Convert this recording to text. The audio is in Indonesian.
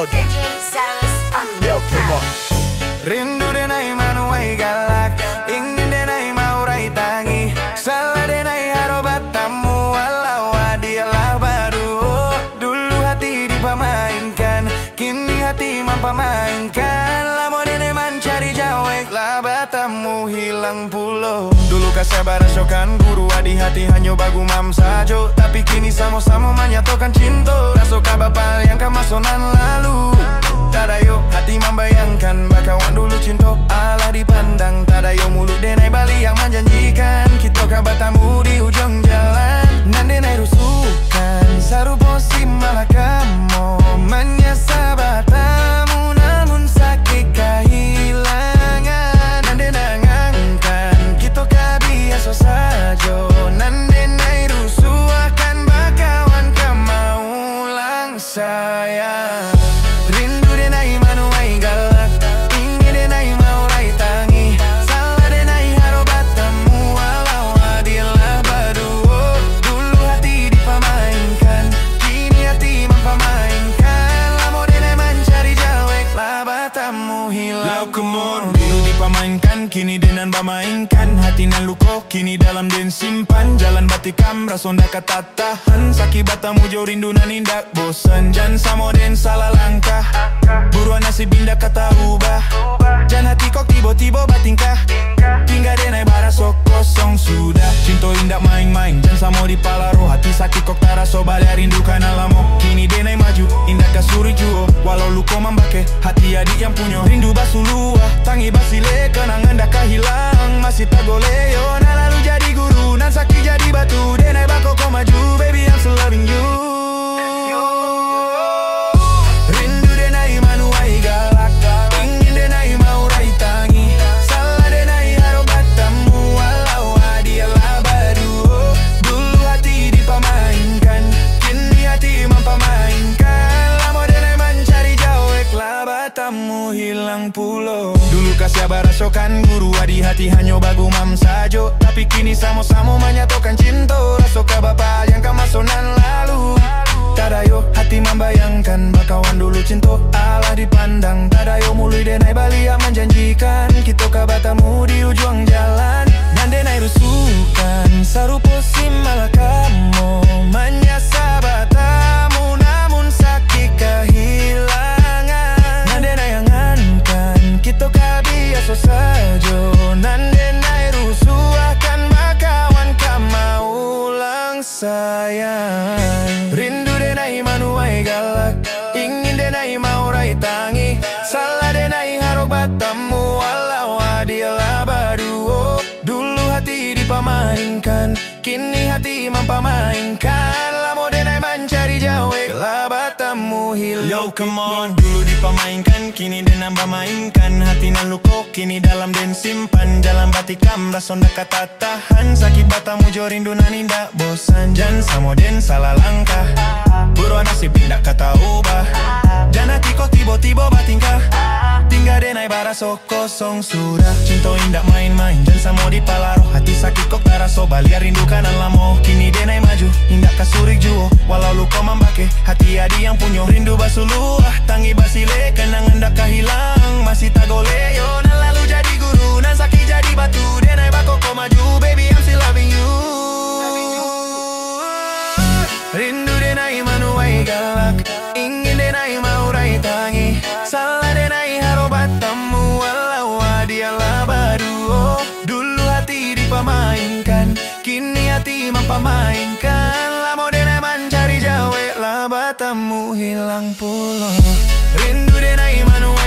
Lord. Yo, come on. Rindu denai manuai galak, ingin denai mau rai tangi, salah denai harobat tamu, walau adialah baru. Dulu hati dipamainkan, kini hati mampamainkan. Lamo denai mencari jawek, laba tamu hilang pulau. Dulu kasih barasokan guru adi hati hanya bagu mam sajo, tapi kini sama-sama menyatukan cinta. Rasoka bapak yang kemasonan lalu. Tadayo hati membayangkan bakawan dulu cinta Allah dipandang. Tadayo mulut denai Bali yang menjanjikan kita kabatamu di ujung jalan. Nan denai rusukan sarupo si malah kamu menyesal batamu namun sakit kehilangan. Nan denai ngangkan kita kabiasa sajo. Nan denai rusuakan bakawan kamau lang sayang. Rindu denai manuai galak, ingin denai mau rai tangi, salah denai harobat tamu, walau adilah baru. Dulu hati dipamainkan, kini hati mampamainkan. Lamo denai mencari jawek, laba tamu hilang. Dulu dipamainkan, kini denan bamainkan. Hati nan luko, kini dalam den simpan. Jalan batikam, rasonda kata tahan. Saki batamu jauh rindu nan indak bosan. Jan samo den salah langkah, buruan nasib indah kata ubah. Jan hati kok tiba-tiba batingkah, tinggal denai barasok kosong sudah. Cinta indak main-main, jan samo di palaro. Hati sakit kok taraso balik rindu karena lamo. Kini denai maju, indah kasuri juo. Walau luko membake, hati adik yang punya. Rindu basuluah, tangi basile, kenangan dah hilang. Masih tak boleh yo, nah lalu jadi guru. Nan sakit jadi batu, denai bako kau maju. Baby I'm still loving you. Rindu denai manuai galak, ingin denai mau rai tangi, salah denai harobat tamu, walau adialah baru. Dulu hati dipamainkan, kini hati mampamainkan. Lamo denai mencari jawek, laba tamu hilang pulau. Dulu kasih barasokan guru adi hati hanya bagu mam sajo, tapi kini sama-sama menyatukan cinta. Rasoka bapak yang kemasonan lalu. Tadayo hati membayangkan bakawan dulu cinta Allah dipandang. Tadayo mului denai Bali yang menjanjikan kita kabatamu di ujung jalan. Nan denai rusukan sarupo si malah kamu menyesal batamu namun sakit kehilangan. Nan denai angankan kita kabiasa sajo. Nan denai rusuakan bakawan kamau lang sayang. Rindu denai manuai galak, ingin denai mau rai tangi, salah denai harobat tamu, walau adilah baru. Dulu hati dipamainkan, kini hati mampamainkan. Lamo denai mencari jawek, laba tamu hilang. Yo come on. Dulu dipamainkan, kini denan bamainkan. Hati nan luko, kini dalam den simpan. Jalan batikam, rasonda kata tahan. Sakit batamu jo rindu nan indak bosan. Jan samo den salah langkah, buruan nasib indak kata ubah. Dan hati kok tiba-tiba batingkah, tinggal denai barasok kosong sudah. Cinta indak main-main, dan samo di palaro. Hati sakit kok taraso balia rindu kanan lamo. Kini denai maju, indak kasurik juo. Walau luka membake, hati adi yang punya. Rindu basuluah, tangi basile, kenangan dah hilang. Masih tak goleh yo, nan lalu jadi guru. Nan sakit jadi batu, denai bako kau maju. Baby I'm still loving you. Rindu denai manuai galak, ingin denai mau rai tangi, salah denai harobat tamu, walau adialah baru. Dulu hati dipamainkan, kini hati mampamainkan. Lamo denai mencari jawek, laba tamu hilang pulau. Rindu denai manuai